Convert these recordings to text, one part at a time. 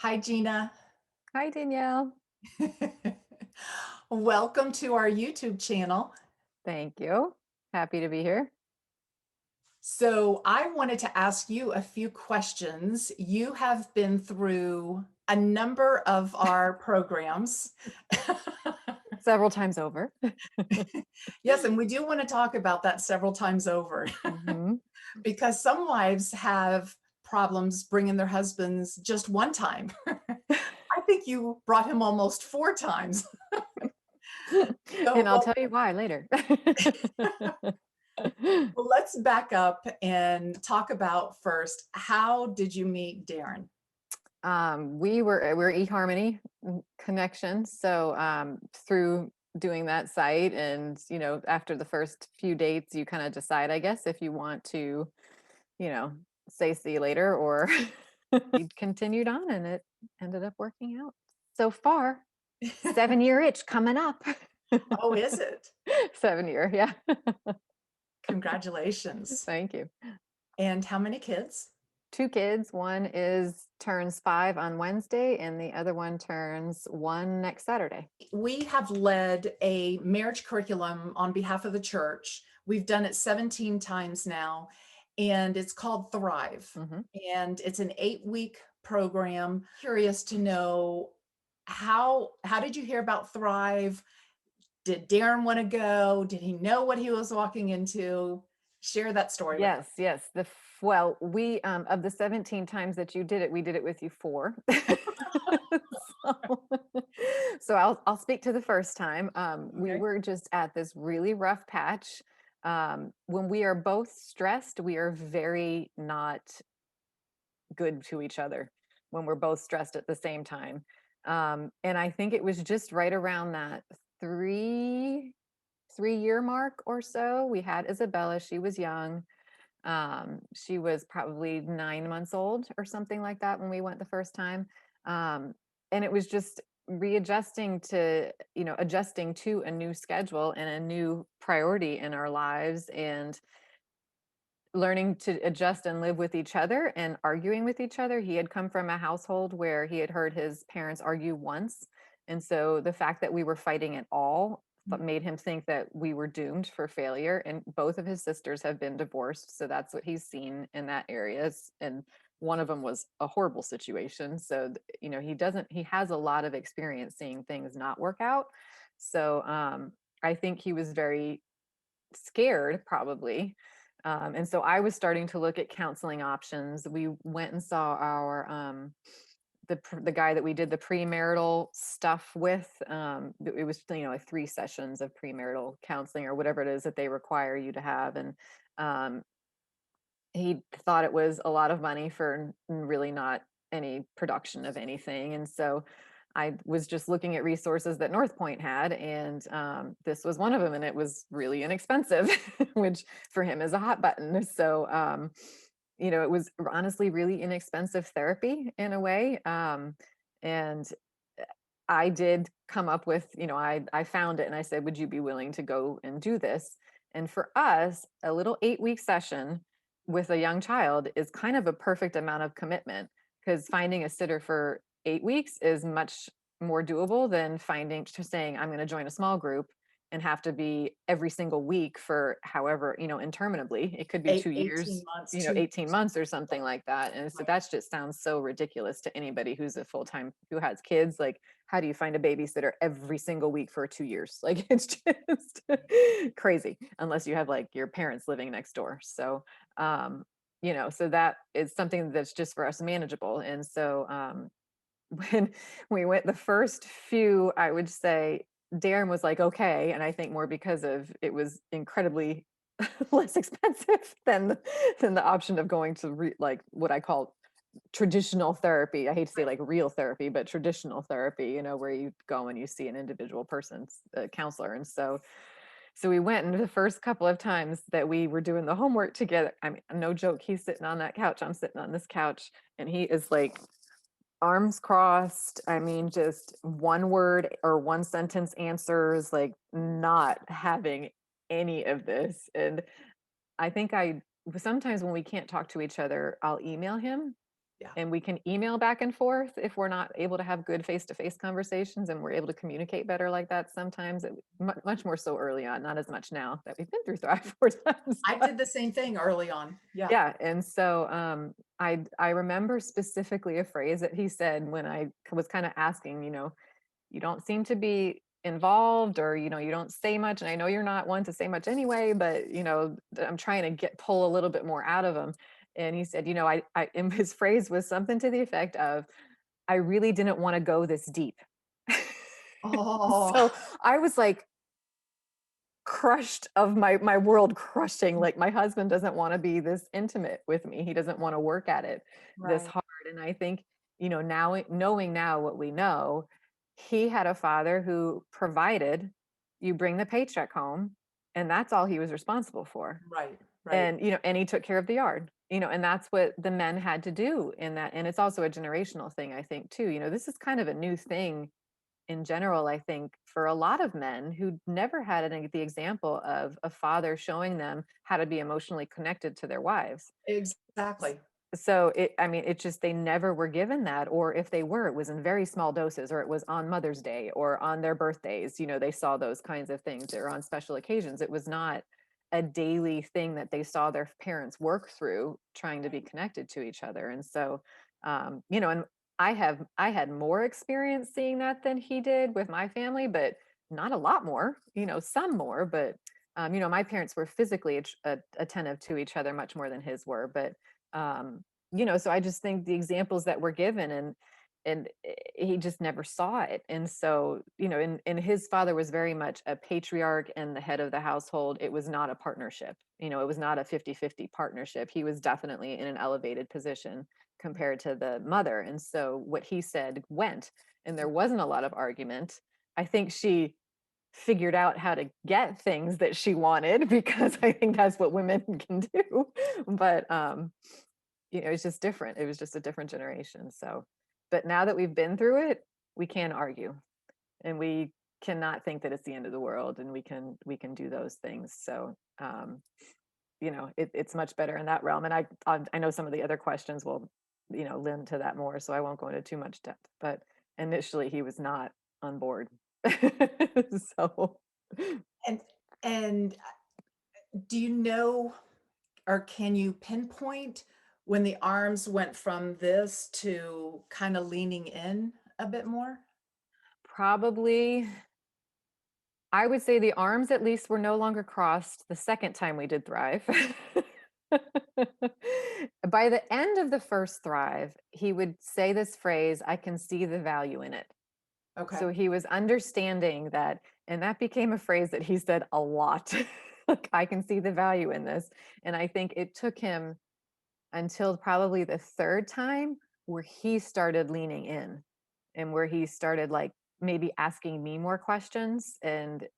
Hi, Gina. Hi, Danielle. Welcome to our YouTube channel. Thank you. Happy to be here. So, I wanted to ask you a few questions. You have been through a number of our programs. Several times over. Yes, and we do want to talk about that several times over hmm because some wives have problems bringing their husbands just one time. I think you brought him almost four times. So, And I'll tell you why later. well, let's back up and talk about first, how did you meet Darren? We're eHarmony connection. So through doing that site and after the first few dates, you kind of decide, I guess, if you want to, you know, say see you later or we continued on and it ended up working out so far. 7-year itch coming up. Oh, is it? 7 year, yeah. Congratulations. Thank you. And how many kids? 2 kids, one is turns 5 on Wednesday, and the other one turns 1 next Saturday. We have led a marriage curriculum on behalf of the church. We've done it 17 times now, and it's called Thrive. Mhm. And it's an 8-week program. Curious to know how did you hear about Thrive? Did Darren want to go? Did he know what he was walking into? Share that story with us. Yes, yes, well, we, of the 17 times that you did it, we did it with you 4. So so I'll speak to the first time. We Okay. were just at this really rough patch. When we are both stressed, we are very not good to each other when we're both stressed at the same time. And I think it was just right around that 3 year mark or so. We had Isabella. She was young. She was probably 9 months old or something like that when we went the first time. And it was just readjusting to, adjusting to a new schedule and a new priority in our lives and learning to adjust and live with each other and arguing with each other. He had come from a household where he had heard his parents argue once. And so the fact that we were fighting at all made him think that we were doomed for failure. And both of his sisters have been divorced. So that's what he's seen in that area. And one of them was a horrible situation. So, he has a lot of experience seeing things not work out. So I think he was very scared probably. And so I was starting to look at counseling options. We went and saw our the guy that we did the premarital stuff with. It was like 3 sessions of premarital counseling or whatever it is that they require you to have, and um, he thought it was a lot of money for really not any production of anything. And so I was just looking at resources that North Point had, and this was one of them, and it was really inexpensive, which for him is a hot button. So, it was honestly really inexpensive therapy in a way. And I did come up with, I found it and I said, would you be willing to go and do this? And for us, a little 8-week session with a young child is kind of a perfect amount of commitment because finding a sitter for 8 weeks is much more doable than finding just saying, I'm going to join a small group and have to be every single week for however, interminably. It could be 2 years, 18 months, 18 2 years. months or something like that. And so Right. that's just sounds so ridiculous to anybody who's a full-time who has kids. Like, how do you find a babysitter every single week for 2 years? Like, it's just crazy unless you have like your parents living next door. So, so that is something that's just for us manageable. And so, when we went the first few, I would say Darren was like, okay. And I think more because of it was incredibly less expensive than the option of going to like what I call traditional therapy. I hate to say like real therapy, but traditional therapy, where you go and you see an individual person's counselor. And so we went, and the first couple of times that we were doing the homework together, I mean, no joke, he's sitting on that couch, I'm sitting on this couch, and he is like arms crossed. I mean, just one word or one sentence answers, like not having any of this. And I think sometimes when we can't talk to each other, I'll email him Yeah. and we can email back and forth if we're not able to have good face-to-face conversations, and we're able to communicate better like that sometimes. Much more so early on, not as much now that we've been through Thrive 4 times. I did the same thing early on. Yeah. Yeah, and so, I remember specifically a phrase that he said when I was kinda asking, "You don't seem to be involved, or, you don't say much, and I know you're not one to say much anyway, but, I'm trying to pull a little bit more out of him." And he said, I and his phrase was something to the effect of, "I really didn't wanna go this deep." Oh, So, I was, like, crushed of my world crushing, like, my husband doesn't wanna be this intimate with me, he doesn't wanna work at it this right. hard. And I think, knowing now what we know, he had a father who provided, you bring the paycheck home, and that's all he was responsible for. Right. Right. And he took care of the yard, and that's what the men had to do in that. And it's also a generational thing, I think, too. This is kind of a new thing in general, I think, for a lot of men who never had the example of a father showing them how to be emotionally connected to their wives. S- Exactly. So I mean, it just, they never were given that, or if they were, it was in very small doses, or it was on Mother's Day or on their birthdays. They saw those kinds of things, or on special occasions. It was not a daily thing that they saw their parents work through trying to be Right. connected to each other. And so, and I had more experience seeing that than he did with my family, but not a lot more, some more. But my parents were physically attentive to each other much more than his were. But so I just think the examples that were given, and he just never saw it. And so, and his father was very much a patriarch and the head of the household. It was not a partnership. It was not a 50-50 partnership. He was definitely in an elevated position compared to the mother. And so what he said went, and there wasn't a lot of argument. I think she figured out how to get things that she wanted, because I think that's what women can do. But it's just different. It was just a different generation. So, but now that we've been through it, we can't argue, and we cannot think that it's the end of the world, and we can do those things. So, it's much better in that realm. And I know some of the other questions will, lend to that more, so I won't go into too much depth. But initially, he was not on board. So, And and do you know or can you pinpoint when the arms went from this to kinda leaning in a bit more? probably, I would say the arms at least were no longer crossed the second time we did Thrive. By the end of the first Thrive, he would say this phrase, "I can see the value in it." So Okay. he was understanding that, and that became a phrase that he said a lot. Like, "I can see the value in this." And I think it took him until probably the third time where he started leaning in, and where he started, like, maybe asking me more questions, and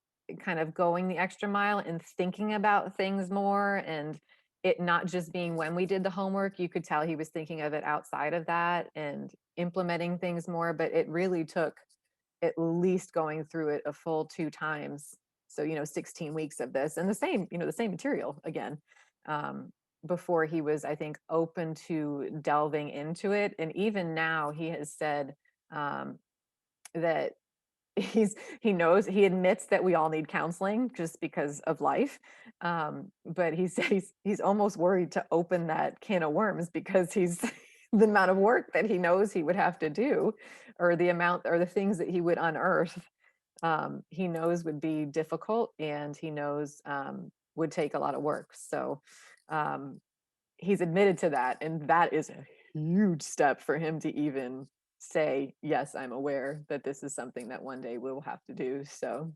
kind of going the extra mile and thinking about things more, and it not just being when we did the homework. You could tell he was thinking of it outside of that and implementing things more. But it really took at least going through it a full 2 times. So, 16 weeks of this, and the same material again, um, before he was, I think, open to delving into it. And even now he has said, um, that he admits that we all need counseling just because of life. But he said he's almost worried to open that can of worms, because he's the amount of work that he knows he would have to do, or the amount, or the things that he would unearth, he knows would be difficult, and he knows, would take a lot of work. So, um, he's admitted to that, and that is a huge step for him to even say, "Yes, I'm aware that this is something that one day we'll have to do." So,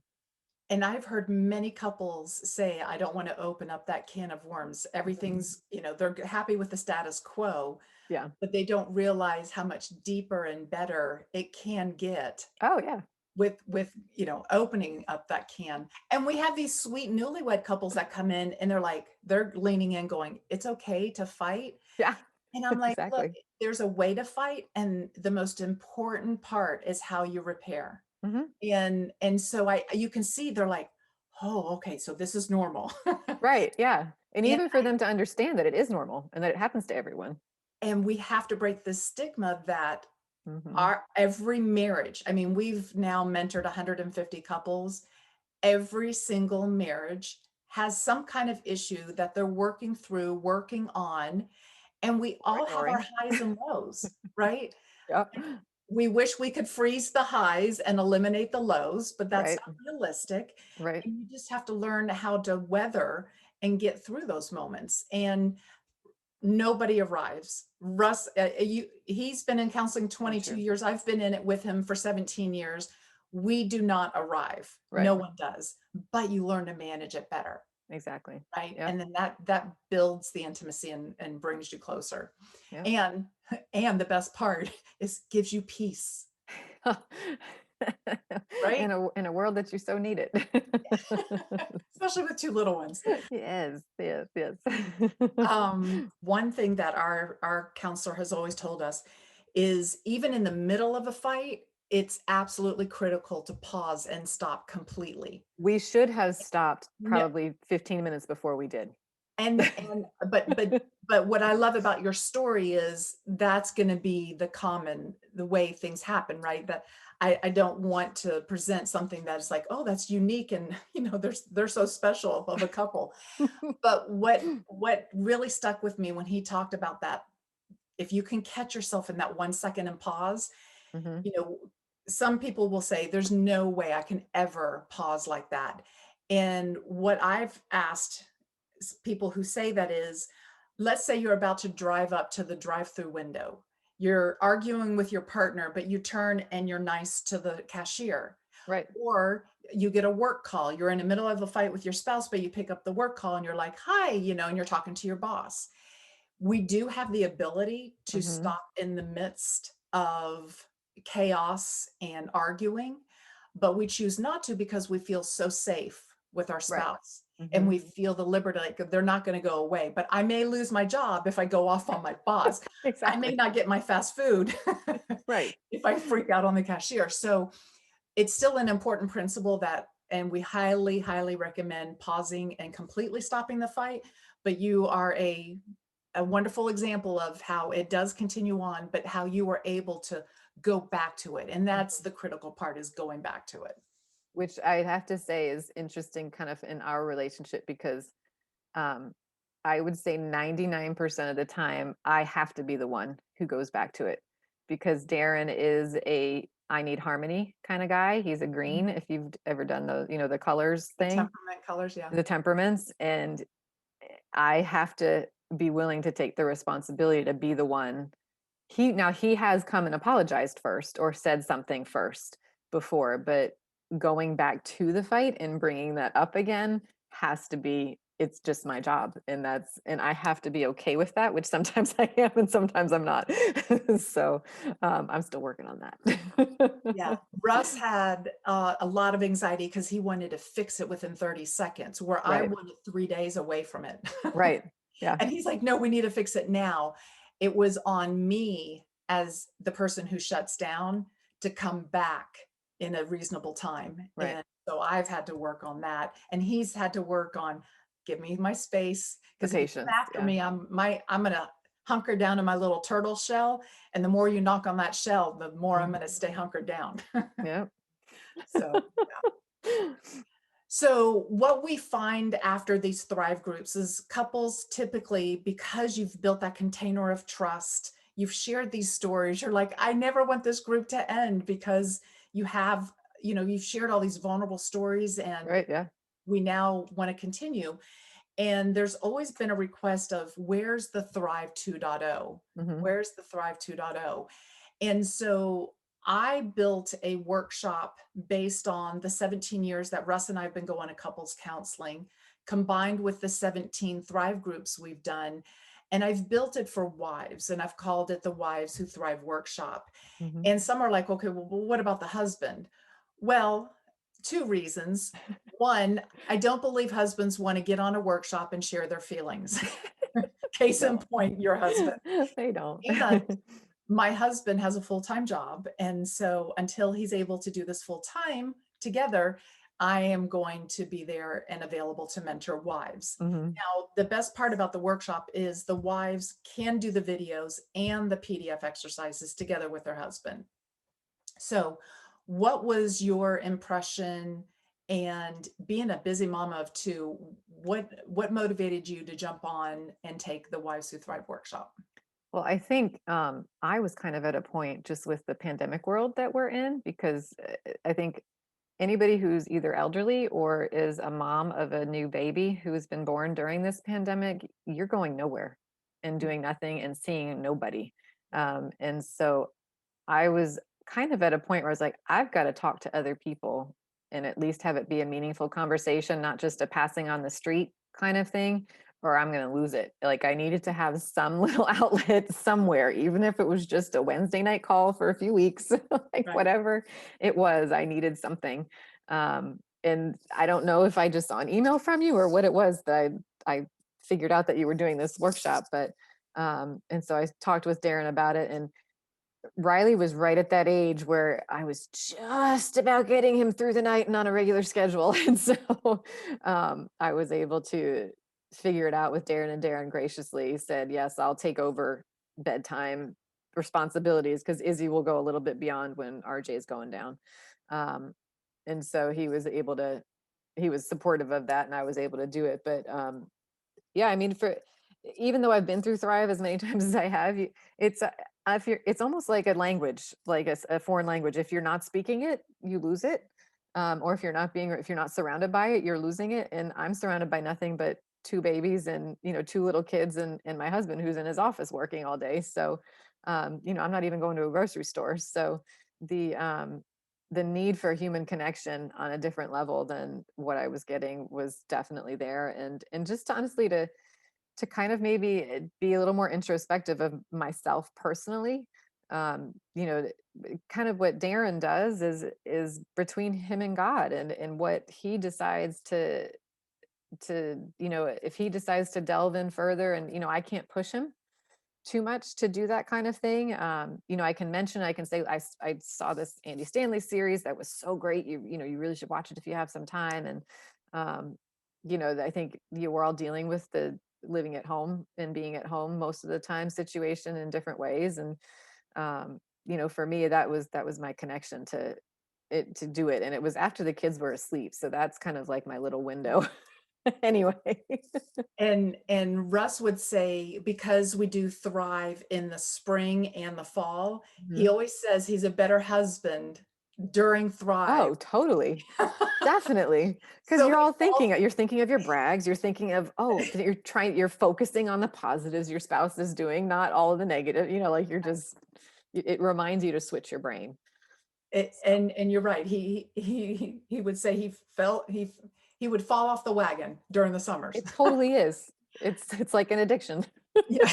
And I've heard many couples say, "I don't wanna open up that can of worms." mhm, Everything's they're happy with the status quo, yeah. but they don't realize how much deeper and better it can get Oh, yeah. with opening up that can. And we have these sweet newlywed couples that come in and they're leaning in going, "It's okay to fight." Yeah, And I'm like, "Look, exactly. there's a way to fight, and the most important part is how you repair." Mhm. And so you can see they're like, "Oh, okay, so this is normal." Right, yeah. And And even for them to understand that it is normal and that it happens to everyone. And we have to break this stigma that Mhm. our every marriage, I mean, we've now mentored 150 couples. Every single marriage has some kind of issue that they're working through, working on, and we Or all have our ignoring. highs and lows, right? Yep. We wish we could freeze the highs and eliminate the lows, but that's Right, not realistic. right. And you just have to learn how to weather and get through those moments. And nobody arrives. Russ, he's been in counseling So 22 true. years. I've been in it with him for 17 years. We do not arrive. Right. No one does, but you learn to manage it better, Exactly. right? Yep, And then that builds the intimacy and brings you closer. yep. And and the best part is gives you peace, right? In a world that you so need it. Especially with two little ones. Yes, yes, yes. One thing that our counselor has always told us is even in the middle of a fight, it's absolutely critical to pause and stop completely. We should have stopped No, probably 15 minutes before we did. and but what I love about your story is that's going to be the way things happen, right? That I don't want to present something that's like, oh, that's unique and they're so special of a couple. But what really stuck with me when he talked about that, if you can catch yourself in that 1 second and pause, Mhm. you know, some people will say, there's no way I can ever pause like that. And what I've asked people who say that is, let's say you're about to drive up to the drive-through window. You're arguing with your partner, but you turn and you're nice to the cashier. Right. Or you get a work call. You're in the middle of a fight with your spouse, but you pick up the work call and you're like, hi, and you're talking to your boss. We do have the ability to Mhm. stop in the midst of chaos and arguing, but we choose not to because we feel so safe with our Right. spouse and Mhm. we feel the liberty, like they're not going to go away. But I may lose my job if I go off on my boss. I may Exactly. not get my fast food Right. if I freak out on the cashier. So it's still an important principle and we highly, highly recommend pausing and completely stopping the fight. But you are a wonderful example of how it does continue on, but how you were able to go back to it. And that's Mhm. the critical part, is going back to it. Which I have to say is interesting kind of in our relationship because um, I would say 99% of the time I have to be the one who goes back to it because Darren is a I need harmony kind of guy. He's a green Mhm. if you've ever done the colors The thing, temperament colors, yeah. the temperaments, and I have to be willing to take the responsibility to be the one. He has come and apologized first or said something first before, but going back to the fight and bringing that up again has to be it's just my job, and I have to be okay with that, which sometimes I am and sometimes I'm not. So, I'm still working on Yeah. that. Russ had a lot of anxiety because he wanted to fix it within 30 seconds, where I Right, wanted 3 days away from it. right. Yeah. And he's like, no, we need to fix it now. It was on me as the person who shuts down to come back in a reasonable time. Right. And so I've had to work on that. And he's had to work on give me my space. The Because if you come patience, after yeah. me, I'm gonna hunker down in my little turtle shell. And the more you knock on that shell, the more I'm Mhm. gonna stay hunkered down. Yep. So so, what we find after these Thrive groups is couples typically, because you've built that container of trust, you've shared these stories, you're like, I never want this group to end because you have, you've shared all these vulnerable stories and Right, yeah. we now want to continue. And there's always been a request of where's the Thrive 2.0? Mhm. Where's the Thrive 2.0? And so I built a workshop based on the 17 years that Russ and I have been going to couples counseling, combined with the 17 Thrive groups we've done. And I've built it for wives, and I've called it the Wives Who Thrive Workshop. Mhm. And some are like, okay, well, what about the husband? Well, two reasons. One, I don't believe husbands want to get on a workshop and share their feelings. Case in No. point, your husband. They don't. And my husband has a full-time job. And so until he's able to do this full time together, I am going to be there and available to mentor wives. Mhm. Now, the best part about the workshop is the wives can do the videos and the PDF exercises together with their husband. So, what was your impression? And being a busy mama of two, what motivated you to jump on and take the Wives Who Thrive workshop? Well, I think I was kind of at a point just with the pandemic world that we're in because I think anybody who's either elderly or is a mom of a new baby who has been born during this pandemic, you're going nowhere and doing nothing and seeing nobody. And so I was kind of at a point where I was like, I've got to talk to other people and at least have it be a meaningful conversation, not just a passing on the street kind of thing, or I'm going to lose it. Like, I needed to have some little outlet somewhere, even if it was just a Wednesday night call for a few weeks, like Right. whatever it was, I needed something. And I don't know if I just saw an email from you or what it was that I figured out that you were doing this workshop, but and so I talked with Darren about it, and Riley was right at that age where I was just about getting him through the night and on a regular schedule. And so I was able to figure it out with Darren, and Darren graciously said, yes, I'll take over bedtime responsibilities because Izzy will go a little bit beyond when RJ is going down. Um, and so he was supportive of that and I was able to do it. But yeah, I mean, for even though I've been through Thrive as many times as I have, it's if you're, it's almost like a language, like a foreign language. If you're not speaking it, you lose it, or if you're not surrounded by it, you're losing it. And I'm surrounded by nothing but two babies and two little kids and my husband who's in his office working all day. So, I'm not even going to a grocery store. So the um, the need for human connection on a different level than what I was getting was definitely there. And just honestly to kind of maybe be a little more introspective of myself personally. Kind of what Darren does is between him and God, and what he decides if he decides to delve in further, and I can't push him too much to do that kind of thing. I can mention, I can say, I saw this Andy Stanley series that was so great. You really should watch it if you have some time. And, um, I think we're all dealing with the living at home and being at home most of the time situation in different ways. And, for me, that was my connection to it, to do it. And it was after the kids were asleep. So that's kind of like my little window anyway. And Russ would say because we do thrive in the spring and the fall, he Mhm. always says he's a better husband during thrive. Oh, totally. Definitely, because So he falls. you're thinking of your brags, you're thinking of, oh, that you're focusing on the positives your spouse is doing, not all of the negative, like it reminds you to switch your brain. So And you're right. He would say he would fall off the wagon during the summers. it totally is. It's like an addiction. Yeah.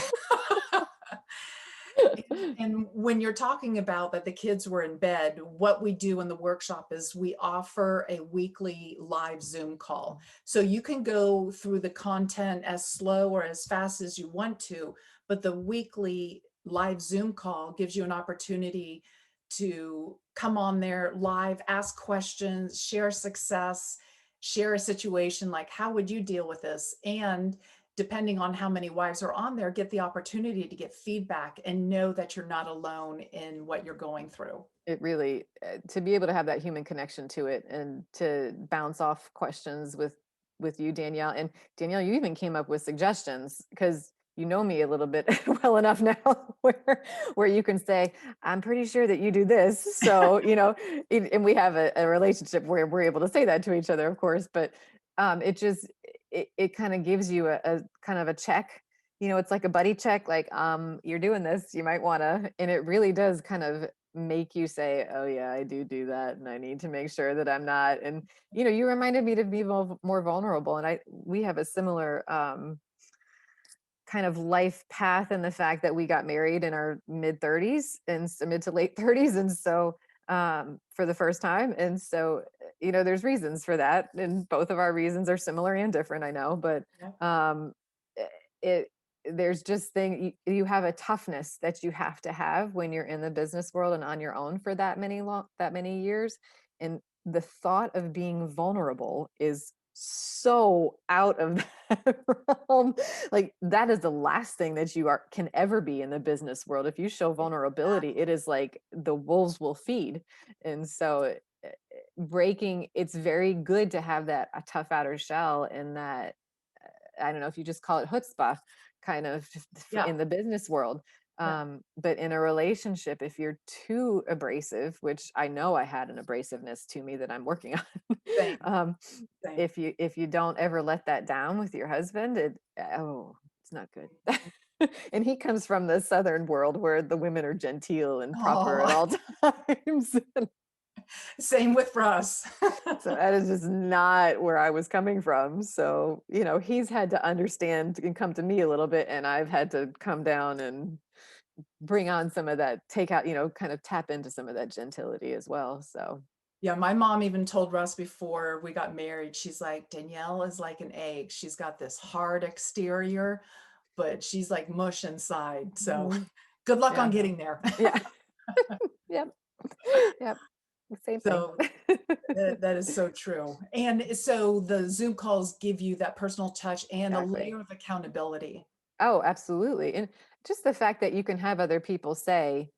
And when you're talking about that the kids were in bed, what we do in the workshop is we offer a weekly live Zoom call. So you can go through the content as slow or as fast as you want to, but the weekly live Zoom call gives you an opportunity to come on there live, ask questions, share success, share a situation like, how would you deal with this? And depending on how many wives are on there, get the opportunity to get feedback and know that you're not alone in what you're going through. It really, to be able to have that human connection to it and to bounce off questions with you, Danielle. And Danielle, you even came up with suggestions because you know me a little bit well enough now where you can say, I'm pretty sure that you do this. So, and we have a relationship where we're able to say that to each other, of course, but it just it kind of gives you a kind of a check. It's like a buddy check, like, you're doing this, you might want to, and it really does kind of make you say, "Oh yeah, I do that, and I need to make sure that I'm not." And you reminded me to be more vulnerable, and we have a similar kind of life path in the fact that we got married in our mid 30s and mid to late 30s, and so for the first time, and so there's reasons for that, and both of our reasons are similar and different. I know, but Yeah. um, it there's just you have a toughness that you have to have when you're in the business world and on your own for that many years, and the thought of being vulnerable is so out of that realm. Like that is the last thing that you are can ever be in the business world. If you show vulnerability, it is like the wolves will feed. And so breaking, it's very good to have that a tough outer shell, and that I don't know if you just call it chutzpah, kind of Yeah, in the business world. yeah, But in a relationship, if you're too abrasive, which I know I had an abrasiveness to me that I'm working on, same, um, same. if you don't ever let that down with your husband, it's not good. And he comes from the southern world where the women are genteel and proper at Oh, all times. same with Russ. So that is just not where I was coming from. So, he's had to understand and come to me a little bit, and I've had to come down and bring on some of that, take out, kind of tap into some of that gentility as well. So, Yeah, my mom even told Russ before we got married, she's like, "Danielle is like an egg. She's got this hard exterior, but she's like mush inside. So mhm, good luck on yeah, getting there." yeah, yep, yep, the same thing. So that is so true. And so the Zoom calls give you that personal touch and a Exactly. layer of accountability. Oh, absolutely. And just the fact that you can have other people say,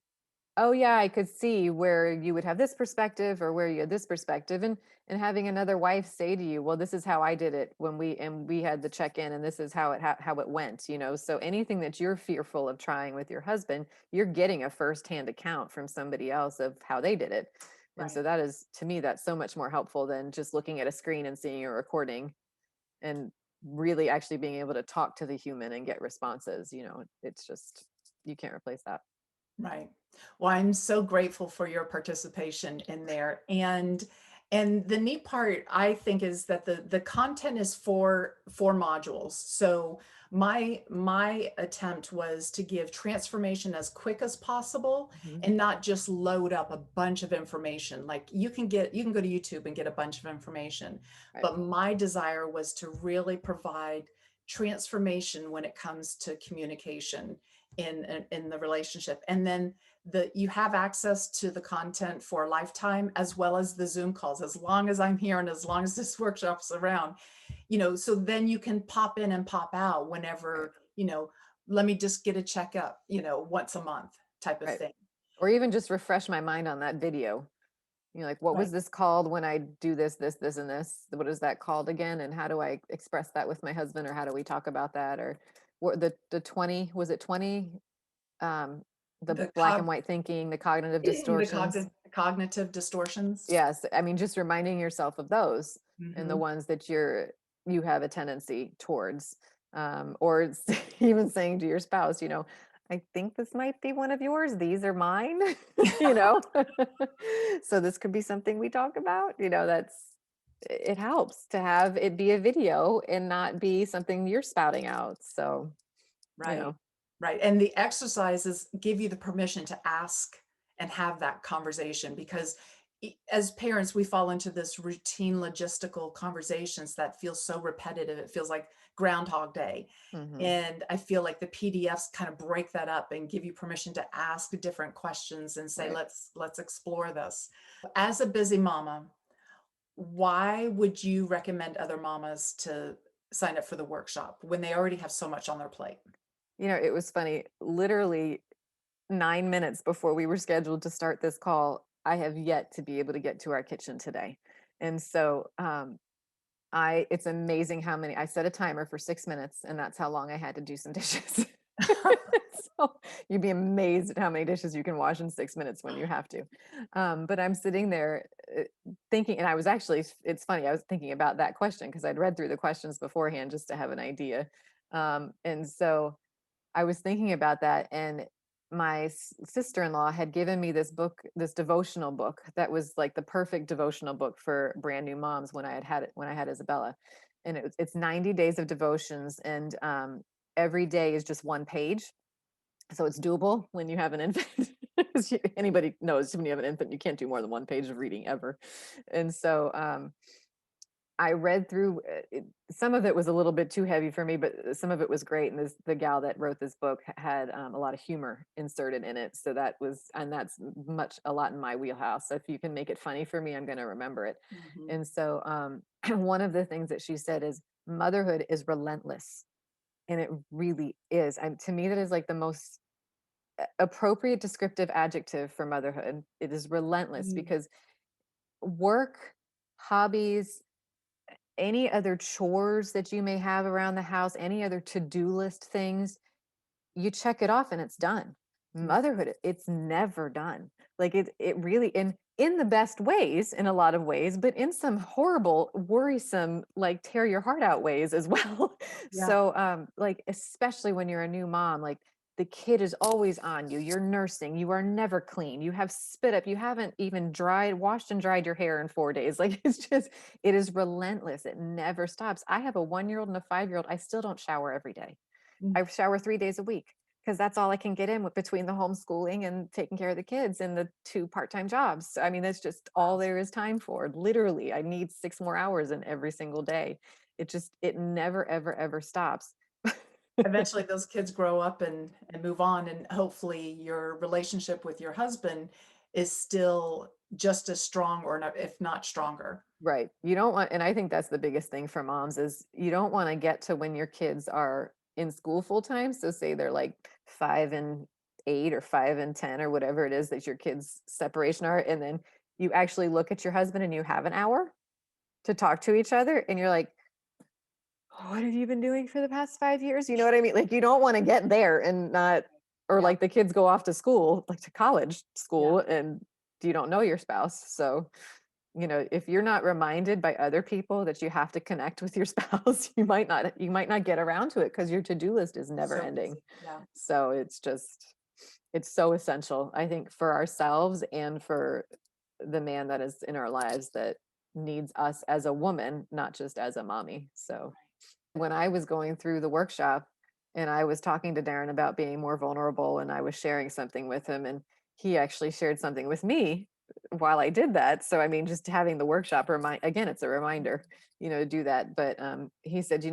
"Oh yeah, I could see where you would have this perspective or where you had this perspective," and having another wife say to you, "Well, this is how I did it when we had the check-in, and this is how it went," So anything that you're fearful of trying with your husband, you're getting a firsthand account from somebody else of how they did it. And Right. so that is, to me, that's so much more helpful than just looking at a screen and seeing a recording, and really actually being able to talk to the human and get responses. It's just, you can't replace that. Right. Well, I'm so grateful for your participation in there. And the neat part I think is that the content is four modules. So my attempt was to give transformation as quick as possible Mhm. and not just load up a bunch of information. Like you can go to YouTube and get a bunch of information. Right. But my desire was to really provide transformation when it comes to communication in the relationship. And then you have access to the content for a lifetime as well as the Zoom calls as long as I'm here and as long as this workshop's around. So then you can pop in and pop out Right. whenever, let me just get a checkup, once a month type of Right. thing. Or even just refresh my mind on that video. Like, what Right. was this called when I do this, this, this, and this? What is that called again? And how do I express that with my husband? Or how do we talk about that? Or what the 20, was it 20? Um, the the black and white thinking, the cognitive the distortions. cognitive distortions. Yes. I mean, just reminding yourself of those, and the Hmm. ones that you have a tendency towards. Or it's even saying to your spouse, I think this might be one of yours. These are mine, you know? So this could be something we talk about, it helps to have it be a video and not be something you're spouting out. So, you Right, know, right, and the exercises give you the permission to ask and have that conversation because as parents, we fall into this routine logistical conversations that feel so repetitive. It feels like Groundhog Day. mhm, And I feel like the PDFs kind of break that up and give you permission to ask different questions and say, right. let's explore this. As a busy mama, why would you recommend other mamas to sign up for the workshop when they already have so much on their plate? It was funny. Literally 9 minutes before we were scheduled to start this call, I have yet to be able to get to our kitchen today. And so, it's amazing how many, I set a timer for 6 minutes, and that's how long I had to do some dishes. So you'd be amazed at how many dishes you can wash in 6 minutes when you have to. But I'm sitting there thinking, and I was actually, it's funny, I was thinking about that question because I'd read through the questions beforehand just to have an idea. And so I was thinking about that, and my sister-in-law had given me this book, this devotional book that was like the perfect devotional book for brand new moms when I had Isabella. And it's 90 days of devotions, and every day is just one page. So it's doable when you have an infant. Anybody knows when you have an infant, you can't do more than one page of reading ever. And so I read through some of it was a little bit too heavy for me, but some of it was great. And the gal that wrote this book had a lot of humor inserted in it, so that was, and that's much a lot in my wheelhouse. So if you can make it funny for me, I'm going to remember it. Mhm. And so one of the things that she said is motherhood is relentless, and it really is. To me, that is like the most appropriate descriptive adjective for motherhood. It is relentless Mm, because work, hobbies, any other chores that you may have around the house, any other to-do list things, you check it off and it's done. yeah. Motherhood, it's never done. Like it really in the best ways, in a lot of ways, but in some horrible, worrisome, like tear your heart out ways as well. Yeah. So like especially when you're a new mom, like the kid is always on you. You're nursing. You are never clean. You have spit up. You haven't even washed and dried your hair in 4 days. Like it is relentless. It never stops. I have a 1-year-old and a 5-year-old. I still don't shower every day. Mm, I shower 3 days a week because that's all I can get in with between the homeschooling and taking care of the kids and the two part-time jobs. So, I mean, that's just all wow. there is time for. Literally, I need 6 more hours in every single day. It never, ever, ever stops. Eventually, those kids grow up and move on, and hopefully your relationship with your husband is still just as strong or not if not stronger. Right. You don't want, and I think that's the biggest thing for moms is you don't want to get to when your kids are in school full time. So say they're like 5 and 8 or 5 and 10 or whatever it is that your kids' separation are, and then you actually look at your husband and you have an hour to talk to each other, and you're like, what have you been doing for the past 5 years? You know what I mean? Like you don't want to get there and not, or Yeah, like the kids go off to school, like to college yeah. school, and you don't know your spouse. So if you're not reminded by other people that you have to connect with your spouse, you might not get around to it because your to-do list is never So ending. busy. Yeah. So it's so essential, I think, for ourselves and for the man that is in our lives that needs us as a woman, not just as a mommy. So when I was going through the workshop and I was talking to Darren about being more vulnerable and I was sharing something with him and he actually shared something with me while I did that. So I mean just having the workshop remind again it's a reminder, to do that. But he said,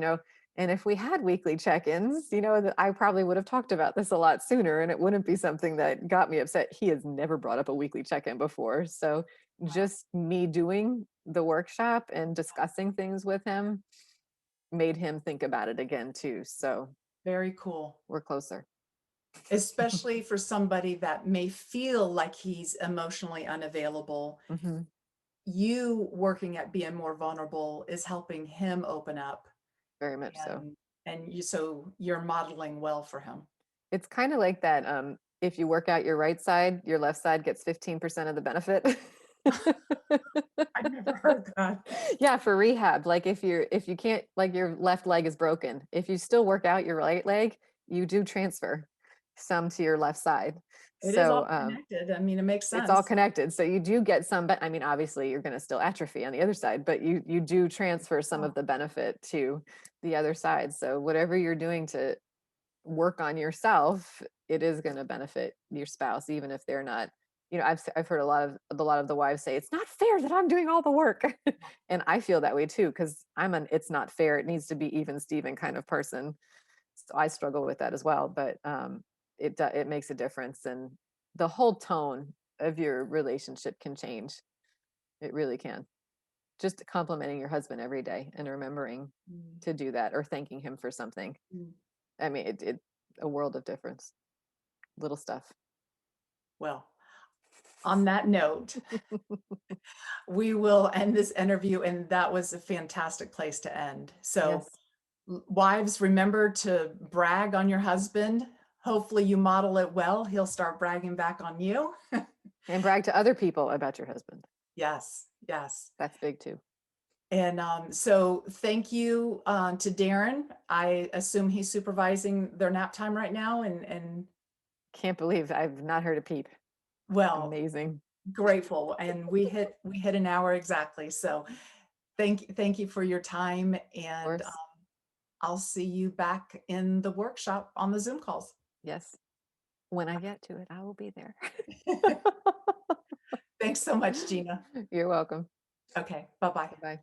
and if we had weekly check-ins, that I probably would have talked about this a lot sooner and it wouldn't be something that got me upset. He has never brought up a weekly check-in before. So Wow. just me doing the workshop and discussing things with him made him think about it again too. So Very cool. we're closer. Especially for somebody that may feel like he's emotionally unavailable. Hmm. You working at being more vulnerable is helping him open up, Very much so. and so you're modeling well for him. It's kind of like that. If you work out your right side, your left side gets 15% of the benefit. I've never heard that. Yeah, for rehab. Like if you can't, like your left leg is broken. If you still work out your right leg, you do transfer some to your left side. It is So all connected. I mean, it makes it's all sense. connected. So you do get some, but I mean, obviously you're going to still atrophy on the other side, but you do transfer some Oh, of the benefit to the other side. So whatever you're doing to work on yourself, it is going to benefit your spouse, even if they're not. I've heard a lot of the wives say it's not fair that I'm doing all the work, and I feel that way too because I'm an it's not fair. It needs to be even Steven kind of person. So I struggle with that as well, but it makes a difference, and the whole tone of your relationship can change. It really can. Just complimenting your husband every day and remembering mm, to do that or thanking him for something. mm. I mean, it a world of difference. Little stuff. Well, on that note, we will end this interview, and that was a fantastic place to end. So, Yes. wives, remember to brag on your husband. Hopefully, you model it well. He'll start bragging back on you. And brag to other people about your husband. Yes, yes. That's big too. And so, thank you to Darren. I assume he's supervising their nap time right now, and Can't believe I've not heard a peep. well, Amazing. grateful. And we hit an hour exactly. So, thank you for your time, Of and course. I'll see you back in the workshop on the Zoom calls. Yes. When I get to it, I will be there. Thanks so much, Gina. You're welcome. Okay, bye-bye. Bye-bye.